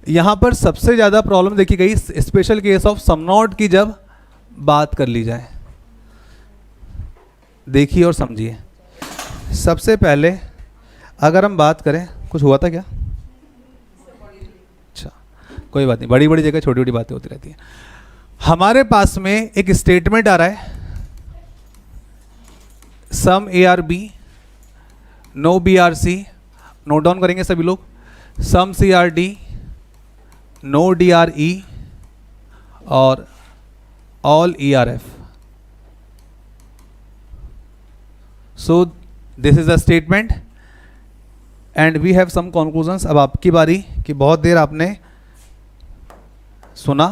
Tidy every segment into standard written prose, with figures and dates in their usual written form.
यहां पर सबसे ज्यादा प्रॉब्लम देखी गई special case of some not की जब बात कर ली जाए। देखिए और समझिए। सबसे पहले अगर हम बात करें, कुछ हुआ था क्या? अच्छा, कोई बात नहीं, बड़ी बड़ी जगह छोटी छोटी बातें होती रहती हैं। हमारे पास में एक स्टेटमेंट आ रहा है, some A are B, no B are C. Note down करेंगे सभी लोग। Some C are D, no D are E और all E are F. So this is the statement and we have some conclusions. अब आपकी बारी कि बहुत देर आपने सुना,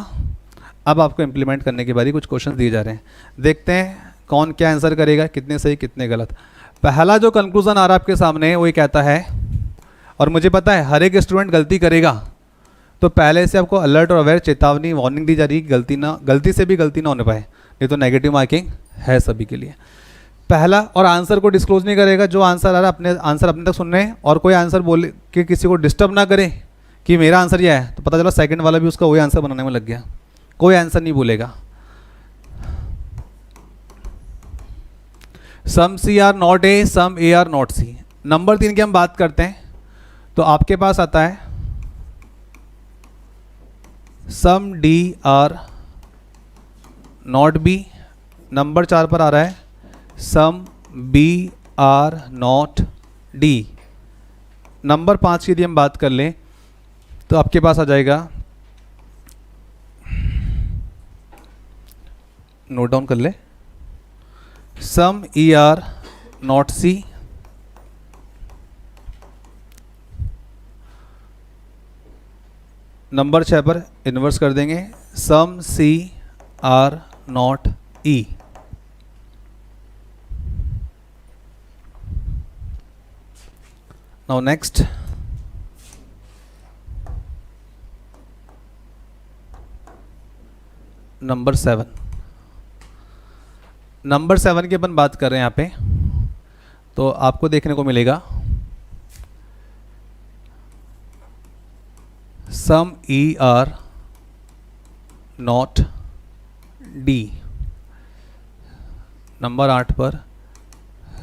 अब आपको इम्प्लीमेंट करने की बारी। कुछ क्वेश्चन दिए जा रहे हैं, देखते हैं कौन क्या आंसर करेगा, कितने सही कितने गलत। पहला जो कंक्लूजन आ रहा है आपके सामने वो ये कहता है, और मुझे पता है हर एक स्टूडेंट गलती करेगा, तो पहले से आपको अलर्ट और अवेयर चेतावनी वार्निंग दी जा रही है, गलती से भी गलती ना होने पाए, नहीं तो नेगेटिव मार्किंग है सभी के लिए। पहला, और आंसर को डिस्क्लोज नहीं करेगा। जो आंसर आ रहा है अपने आंसर अपने तक सुनने, और कोई आंसर बोले कि किसी को डिस्टर्ब ना करे कि मेरा आंसर यह है, तो पता चला सेकंड वाला भी उसका वही आंसर बनाने में लग गया। कोई आंसर नहीं बोलेगा। Some C are not A, some A are not C. Number 3 की हम बात करते हैं तो आपके पास आता है some D are not B. Number 4 पर आ रहा है some B are not D. Number 5 की यदि हम बात कर लें तो आपके पास आ जाएगा, नोट डाउन कर ले, some E are not C. Number 6 पर इन्वर्स कर देंगे, some C are not E. Now next, number 7। Number 7 की अपन बात कर रहे हैं यहाँ पे, तो आपको देखने को मिलेगा some E are not D. Number 8 पर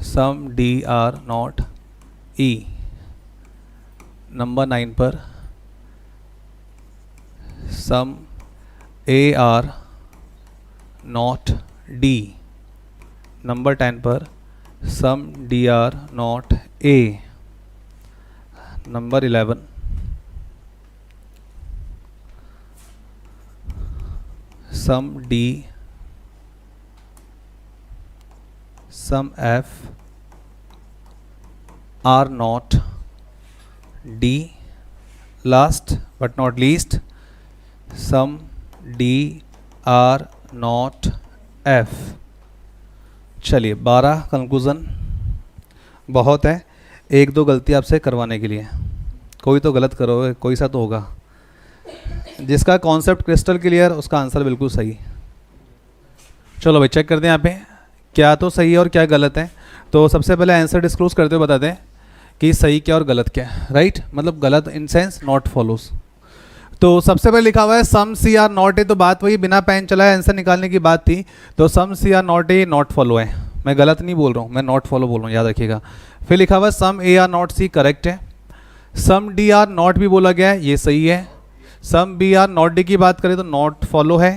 some D are not E. Number 9 पर some A are not D. Number 10 पर some D are not A. Number 11 some D, some F are not D. Last but not least, some D are not F. चलिए 12 conclusion बहुत है, एक दो गलती आपसे करवाने के लिए। कोई तो गलत करोगे, कोई सा तो होगा। जिसका कॉन्सेप्ट क्रिस्टल क्लियर, उसका आंसर बिल्कुल सही। चलो भाई चेक करते हैं यहाँ पे क्या तो सही है और क्या गलत है। तो सबसे पहले आंसर डिस्क्लोज करते हुए बता दें कि सही क्या और गलत क्या है। राइट, मतलब गलत इन सेंस नॉट फॉलोज। तो सबसे पहले लिखा हुआ है सम सी आर नॉट ए, तो बात वही बिना पेन चलाए आंसर निकालने की बात थी। तो some C are not A not follow है, मैं गलत नहीं बोल रहा हूँ, मैं नॉट फॉलो बोल रहा हूँ, याद रखिएगा। फिर लिखा हुआ है some A are not C, correct है। सम डी आर नॉट भी बोला गया है, ये सही है। Some B are not D की बात करें तो नॉट फॉलो है।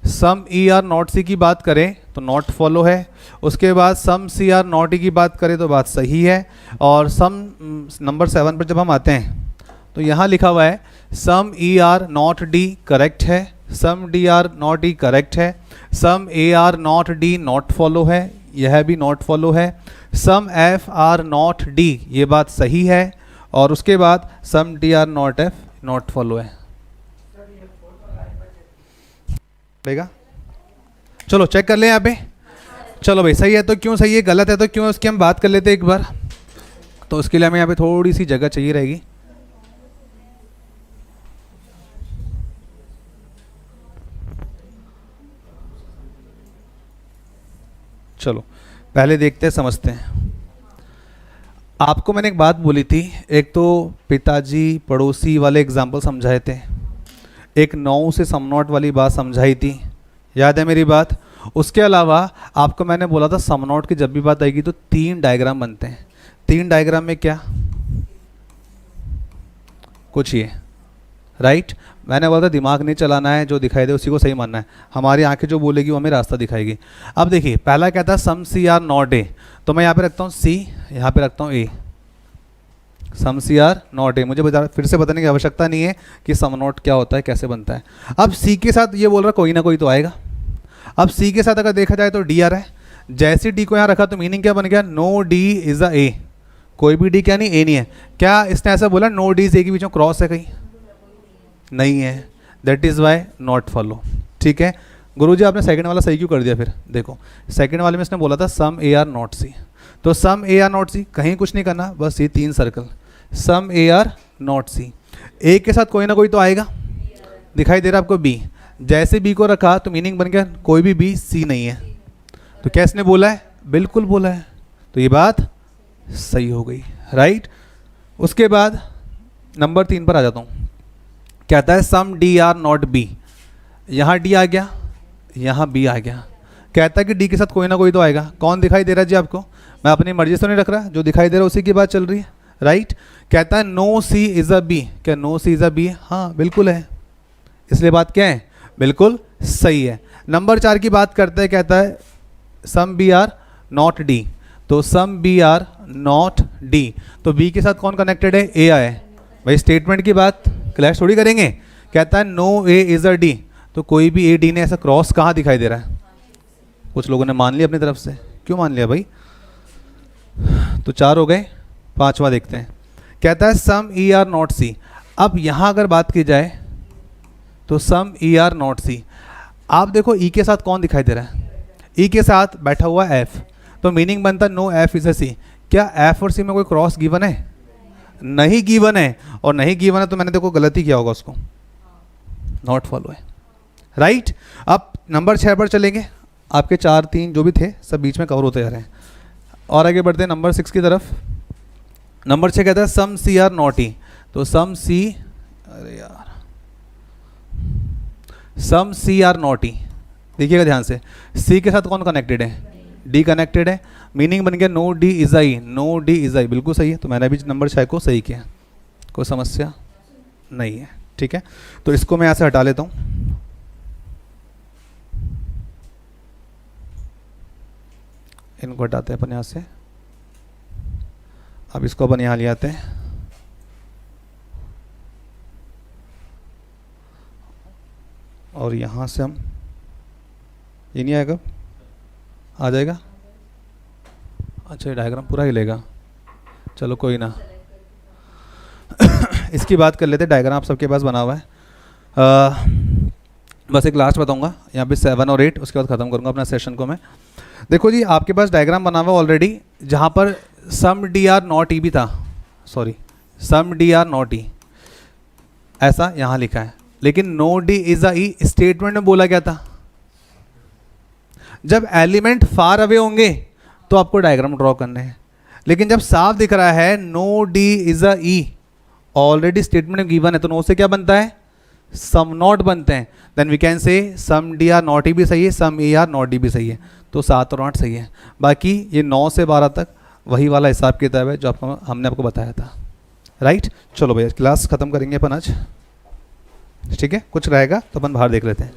सम ई आर नॉट सी की बात करें तो नॉट फॉलो है। उसके बाद सम सी आर नॉट ई की बात करें तो बात सही है। और सम नंबर 7 पर जब हम आते हैं तो यहाँ लिखा हुआ है some E are not D, correct है। Some D are not E, correct है। Some A are not D not follow है, यह भी नॉट फॉलो है। Some F are not D, ये बात सही है। और उसके बाद some D are not F not follow है। चलो चेक कर ले यहाँ पे। चलो भाई सही है तो क्यों सही है, गलत है तो क्यों, उसकी हम बात कर लेते हैं एक बार। तो उसके लिए हमें यहाँ पे थोड़ी सी जगह चाहिए रहेगी। चलो पहले देखते हैं, समझते हैं। आपको मैंने एक बात बोली थी, एक तो पिताजी पड़ोसी वाले एग्जाम्पल समझाए थे, एक 9 से सम नॉट वाली बात समझाई थी, याद है मेरी बात? उसके अलावा आपको मैंने बोला था सम नॉट की जब भी बात आएगी तो 3 डायग्राम बनते हैं। 3 डायग्राम में क्या कुछ ये, राइट? मैंने बोला था दिमाग नहीं चलाना है, जो दिखाई दे उसी को सही मानना है। हमारी आंखें जो बोलेगी वो हमें रास्ता दिखाएगी। अब देखिए पहला कहता है सम सी आर नॉट ए, तो मैं यहाँ पे रखता हूँ सी, यहाँ पे रखता हूँ ए। सम सी आर नॉट ए, मुझे फिर से बताने की आवश्यकता नहीं है कि सम नॉट क्या होता है, कैसे बनता है। अब सी के साथ ये बोल रहा कोई ना कोई तो आएगा। अब सी के साथ अगर देखा जाए तो डी आ रहा है, जैसे डी को यहाँ रखा तो मीनिंग क्या बन गया? नो डी इज अ ए। कोई भी डी क्या नहीं, ए नहीं है। क्या इसने ऐसा बोला नो डी इज ए के बीच में क्रॉस है कहीं? नहीं है, that is why not follow. ठीक है गुरुजी, आपने सेकंड वाला सही क्यों कर दिया? फिर देखो सेकंड वाले में इसने बोला था सम ए आर नॉट सी, तो सम ए आर नॉट सी, कहीं कुछ नहीं करना, बस ये 3 circle, some A are not C. A के साथ कोई ना कोई तो आएगा, दिखाई दे रहा है आपको बी। जैसे बी को रखा तो मीनिंग बन गया कोई भी बी सी नहीं है। तो क्या इसने बोला है? बिल्कुल बोला है, तो ये बात सही हो गई, राइट? उसके बाद नंबर 3 पर आ जाता हूँ। कहता है some D are not B, यहाँ डी आ गया, यहाँ बी आ गया। कहता है कि डी के साथ कोई ना कोई तो आएगा। कौन दिखाई दे रहा है जी आपको? मैं अपनी मर्जी से नहीं रख रहा, जो दिखाई दे रहा है उसी की बात चल रही है, राइट? कहता है no C is a B, क्या no C is a B? हाँ बिल्कुल है, इसलिए बात क्या है? बिल्कुल सही है। नंबर 4 की बात करते हैं, कहता है some B are not D, तो some B are not D, तो बी के साथ कौन कनेक्टेड है? ए आए। भाई स्टेटमेंट की बात क्लैश थोड़ी करेंगे। कहता है no A is a D, तो कोई भी ए डी ने ऐसा क्रॉस कहाँ दिखाई दे रहा है? कुछ लोगों ने मान लिया अपनी तरफ से, क्यों मान लिया भाई? तो 4 हो गए, 5वां देखते हैं। कहता है सम ई आर नॉट सी। अब यहाँ अगर बात की जाए तो सम ई आर नॉट सी, आप देखो ई के साथ कौन दिखाई दे रहा है? ई के साथ बैठा हुआ एफ, तो मीनिंग बनता नो एफ इज अ सी। क्या एफ और सी में कोई क्रॉस गिवन है? नहीं गिवन है, और नहीं गिवन है तो मैंने देखो गलती किया होगा, उसको नॉट फॉलो है, राइट? अब नंबर 6 पर चलेंगे। आपके 4 3 जो भी थे सब बीच में कवर होते जा रहे हैं, और आगे बढ़ते हैं नंबर 6 की तरफ। नंबर 6 कहता है सम सी आर नॉट ई, तो सम सी, अरे यार, सम सी आर नॉट ई, देखिएगा ध्यान से, सी के साथ कौन कनेक्टेड है? डी कनेक्टेड है, मीनिंग बन गया no D is I, no D is I, बिल्कुल सही है। तो मैंने भी नंबर 6 को सही किया, कोई समस्या नहीं है, ठीक है? तो इसको मैं यहाँ से हटा लेता हूँ। इनको हटाते हैं अपन यहाँ से, अब इसको अपन यहाँ ले आते हैं, और यहाँ से हम, ये नहीं आएगा, आ जाएगा? अच्छा ये डायग्राम पूरा ही लेगा, चलो कोई ना। इसकी बात कर लेते हैं, डायग्राम आप सबके पास बना हुआ है। बस एक लास्ट बताऊंगा यहाँ पे 7 और 8, उसके बाद ख़त्म करूंगा अपना सेशन को मैं। देखो जी आपके पास डायग्राम बना हुआ ऑलरेडी, जहाँ पर some D are not E भी था, sorry some D are not E ऐसा यहाँ लिखा है, लेकिन no D is a E statement में बोला गया था। जब एलिमेंट फार अवे होंगे तो आपको डायग्राम ड्रॉ करने हैं, लेकिन जब साफ दिख रहा है no D is a E, already statement में गिवन है, तो नो से क्या बनता है? सम नॉट बनते हैं। Then we can say some D are not E भी सही है, some A are not D भी सही है, तो 7 और 8 सही है। बाकी ये 9 से 12 तक वही वाला हिसाब किताब है जो हमने आपको बताया था, राइट? चलो भैया क्लास ख़त्म करेंगे अपन आज, ठीक है? कुछ रहेगा तो अपन बाहर देख लेते हैं।